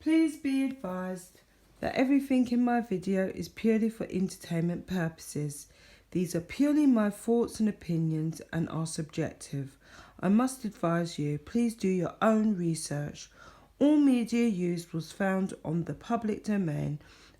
Please be advised that everything in my video is purely for entertainment purposes. These are purely my thoughts and opinions and are subjective. I must advise you, please do your own research. All media used was found on the public domain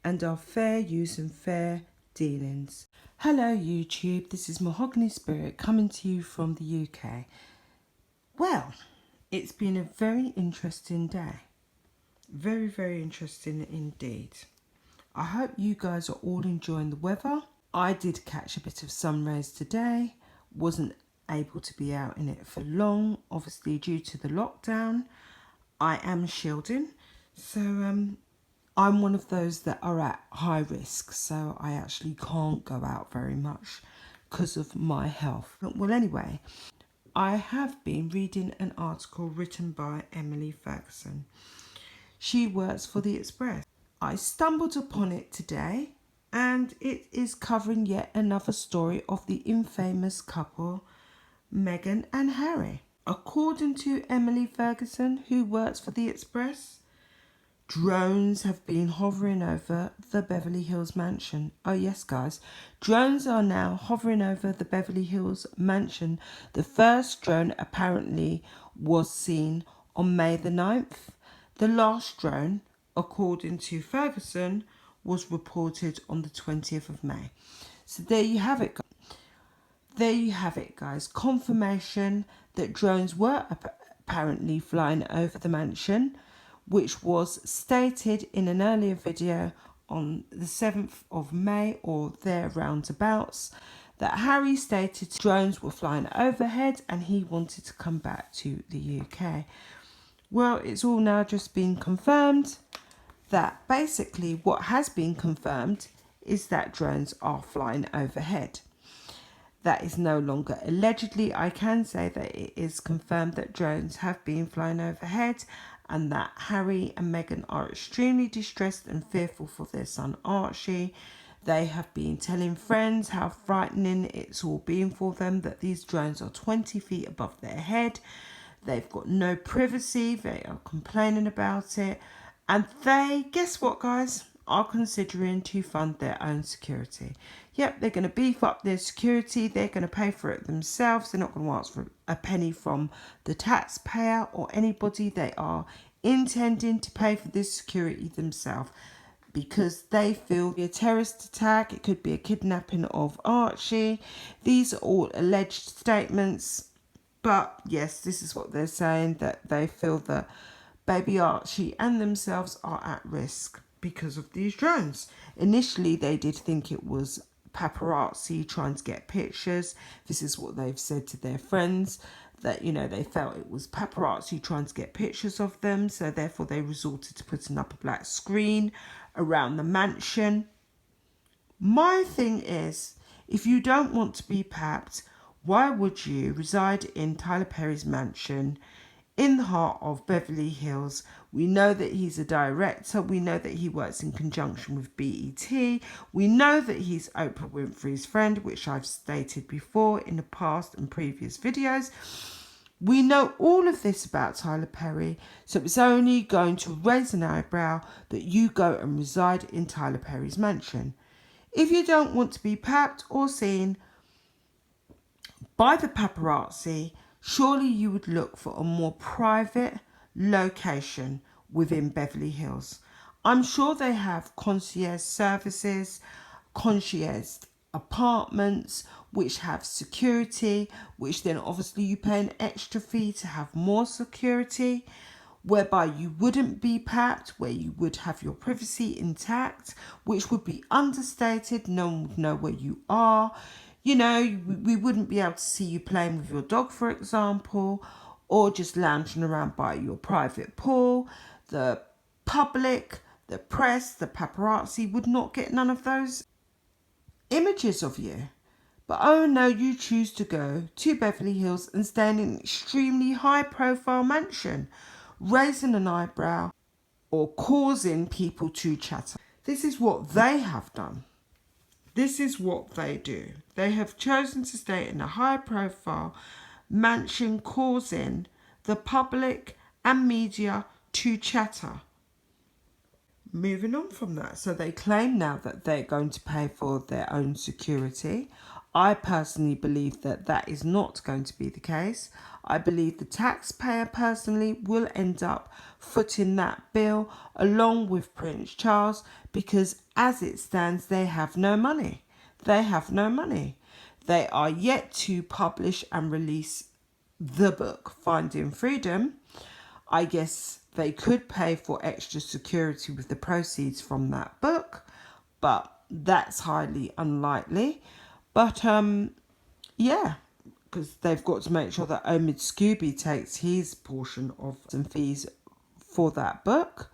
and are fair use and fair dealings. Hello YouTube, this is Mahogany Spirit coming to you from the UK. Well, it's been a very interesting day. Very interesting indeed. I hope you guys are all enjoying the weather. I did catch a bit of sun rays today. Wasn't able to be out in it for long, obviously due to the lockdown. I am shielding, so I'm one of those that are at high risk, so I actually can't go out very much because of my health. Well, anyway, I have been reading an article written by Emily Ferguson. She works for the Express. I stumbled upon it today and it is covering yet another story of the infamous couple Meghan and Harry. According to Emily Ferguson, who works for the Express, drones have been hovering over the Beverly Hills mansion. Oh yes guys, drones are now hovering over the Beverly Hills mansion. The first drone apparently was seen on May the 9th. The last drone, according to Ferguson, was reported on the 20th of May. So there you have it. There you have it, guys. Confirmation that drones were apparently flying over the mansion, which was stated in an earlier video on the 7th of May or there roundabouts, that Harry stated drones were flying overhead and he wanted to come back to the UK. Well, it's all now just been confirmed that basically what has been confirmed is that drones are flying overhead. That is no longer allegedly. I can say that it is confirmed that drones have been flying overhead and that Harry and Meghan are extremely distressed and fearful for their son Archie. They have been telling friends how frightening it's all been for them, that these drones are 20 feet above their head. They've got no privacy. They are complaining about it. And they, guess what guys, are considering to fund their own security. Yep, they're going to beef up their security. They're going to pay for it themselves. They're not going to ask for a penny from the taxpayer or anybody. They are intending to pay for this security themselves because they feel a terrorist attack. It could be a kidnapping of Archie. These are all alleged statements. But yes, this is what they're saying, that they feel that baby Archie and themselves are at risk because of these drones. Initially, they did think it was paparazzi trying to get pictures. This is what they've said to their friends, that, you know, they felt it was paparazzi trying to get pictures of them. So therefore, they resorted to putting up a black screen around the mansion. My thing is, if you don't want to be papped, why would you reside in Tyler Perry's mansion in the heart of Beverly Hills? We know that he's a director. We know that he works in conjunction with BET. We know that he's Oprah Winfrey's friend, which I've stated before in the past and previous videos. We know all of this about Tyler Perry, so it's only going to raise an eyebrow that you go and reside in Tyler Perry's mansion. If you don't want to be papped or seen by the paparazzi, surely you would look for a more private location within Beverly Hills. I'm sure they have concierge services, concierge apartments, which have security, which then obviously you pay an extra fee to have more security, whereby you wouldn't be papped, where you would have your privacy intact, which would be understated. No one would know where you are. You know, we wouldn't be able to see you playing with your dog, for example, or just lounging around by your private pool. The public, the press, the paparazzi would not get none of those images of you. But oh no, you choose to go to Beverly Hills and stay in an extremely high-profile mansion, raising an eyebrow or causing people to chatter. This is what they have done. This is what they do. They have chosen to stay in a high-profile mansion, causing the public and media to chatter. moving on from that, so they claim now that they're going to pay for their own security. I personally believe that that is not going to be the case. I believe the taxpayer personally will end up footing that bill along with Prince Charles, because as it stands, they have no money. They have no money. They are yet to publish and release the book, Finding Freedom. I guess they could pay for extra security with the proceeds from that book, but that's highly unlikely. But yeah, because they've got to make sure that Omid Scooby takes his portion of some fees for that book.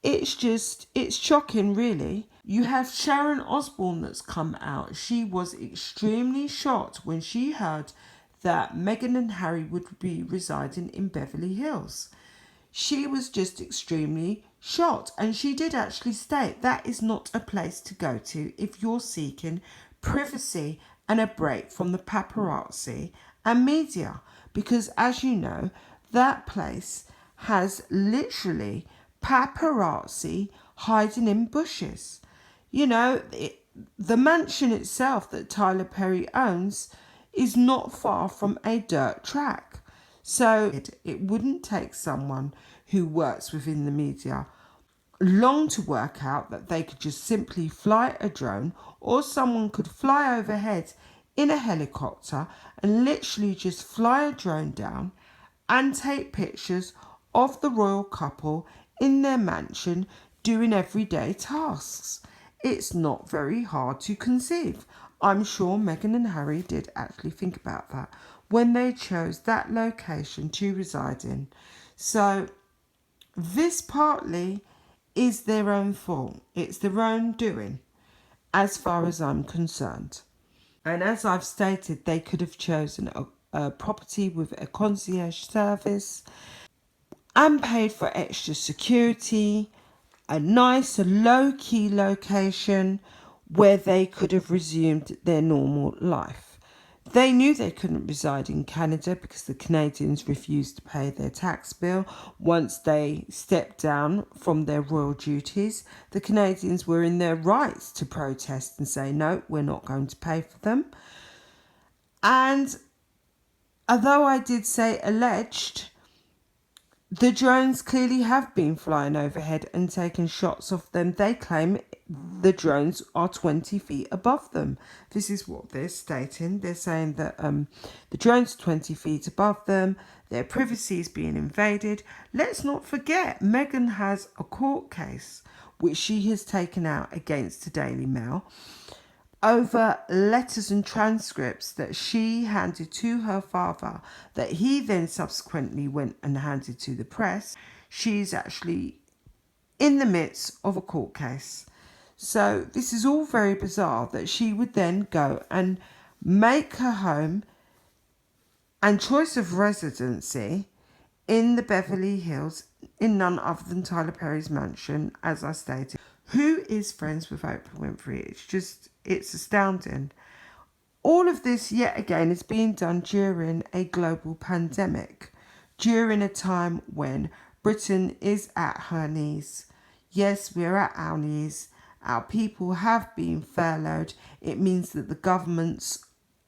It's shocking, really. You have Sharon Osbourne that's come out. She was extremely shocked when she heard that Meghan and Harry would be residing in Beverly Hills. She was just extremely shocked, and she did actually state that is not a place to go to if you're seeking privacy and a break from the paparazzi and media, because as you know, that place has literally paparazzi hiding in bushes. You know, the mansion itself that Tyler Perry owns is not far from a dirt track. So it wouldn't take someone who works within the media long to work out that they could just simply fly a drone, or someone could fly overhead in a helicopter and literally just fly a drone down and take pictures of the royal couple in their mansion doing everyday tasks. It's not very hard to conceive. I'm sure Meghan and Harry did actually think about that when they chose that location to reside in. So this partly is their own fault. It's their own doing, as far as I'm concerned. And as I've stated, they could have chosen a property with a concierge service and paid for extra security, a nice low-key location where they could have resumed their normal life. They knew they couldn't reside in Canada because the Canadians refused to pay their tax bill once they stepped down from their royal duties. The Canadians were in their rights to protest and say, no, we're not going to pay for them. And although I did say alleged, the drones clearly have been flying overhead and taking shots of them. They claim the drones are 20 feet above them. This is what they're stating. They're saying that the drones are 20 feet above them. Their privacy is being invaded. Let's not forget, Meghan has a court case which she has taken out against the Daily Mail over letters and transcripts that she handed to her father that he then subsequently went and handed to the press. She's actually in the midst of a court case. So this is all very bizarre that she would then go and make her home and choice of residency in the Beverly Hills in none other than Tyler Perry's mansion, as I stated. Who is friends with Oprah Winfrey? It's astounding. All of this, yet again, is being done during a global pandemic, during a time when Britain is at her knees. Yes, we're at our knees. Our people have been furloughed. It means that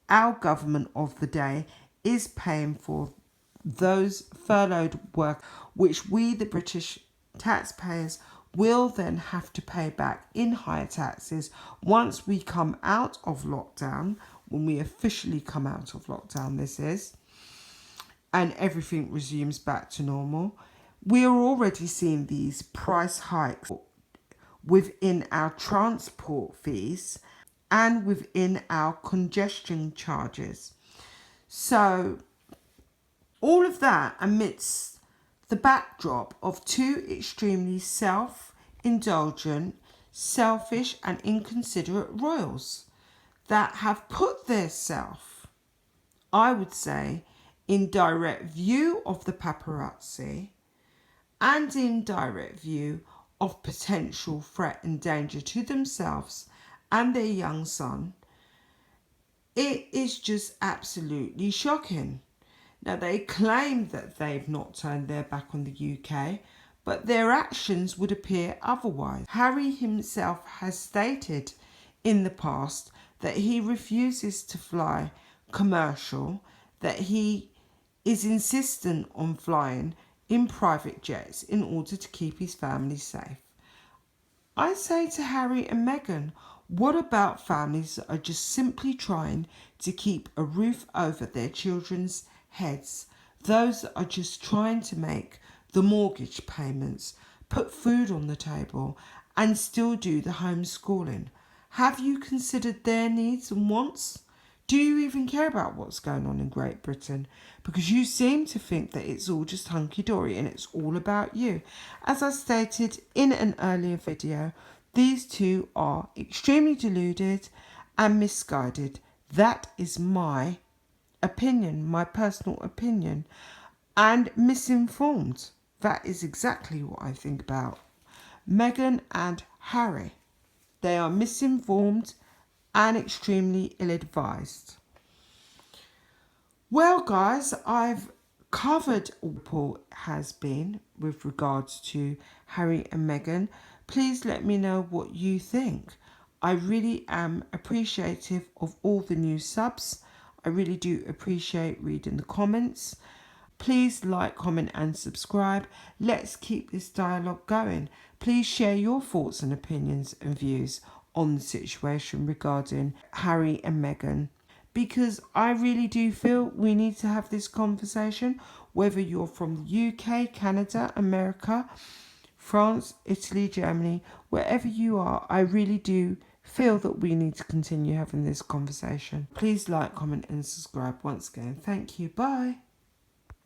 our government of the day is paying for those furloughed work, which we, the British taxpayers, will then have to pay back in higher taxes once we come out of lockdown, when we officially come out of lockdown, this is, and everything resumes back to normal. We are already seeing these price hikes within our transport fees and within our congestion charges. So all of that amidst the backdrop of two extremely self-indulgent, selfish and inconsiderate royals that have put their self, I would say, in direct view of the paparazzi and in direct view of potential threat and danger to themselves and their young son. It is just absolutely shocking. Now, they claim that they've not turned their back on the UK, but their actions would appear otherwise. Harry himself has stated in the past that he refuses to fly commercial, that he is insistent on flying in private jets in order to keep his family safe. I say to Harry and Meghan, what about families that are just simply trying to keep a roof over their children's heads? Those that are just trying to make the mortgage payments, put food on the table, and still do the homeschooling. Have you considered their needs and wants? Do you even care about what's going on in Great Britain? Because you seem to think that it's all just hunky-dory and it's all about you. As I stated in an earlier video, these two are extremely deluded and misguided. That is my opinion, my personal opinion, and misinformed. That is exactly what I think about Meghan and Harry. They are misinformed and extremely ill-advised. Well, guys, I've covered all Paul has been with regards to Harry and Meghan. Please let me know what you think. I really am appreciative of all the new subs. I really do appreciate reading the comments. Please like, comment and subscribe. Let's keep this dialogue going. Please share your thoughts and opinions and views on the situation regarding Harry and Meghan, because I really do feel we need to have this conversation, whether you're from the UK, Canada, America, France, Italy, Germany, wherever you are. I really do feel that we need to continue having this conversation. Please like, comment and subscribe once again. Thank you. Bye.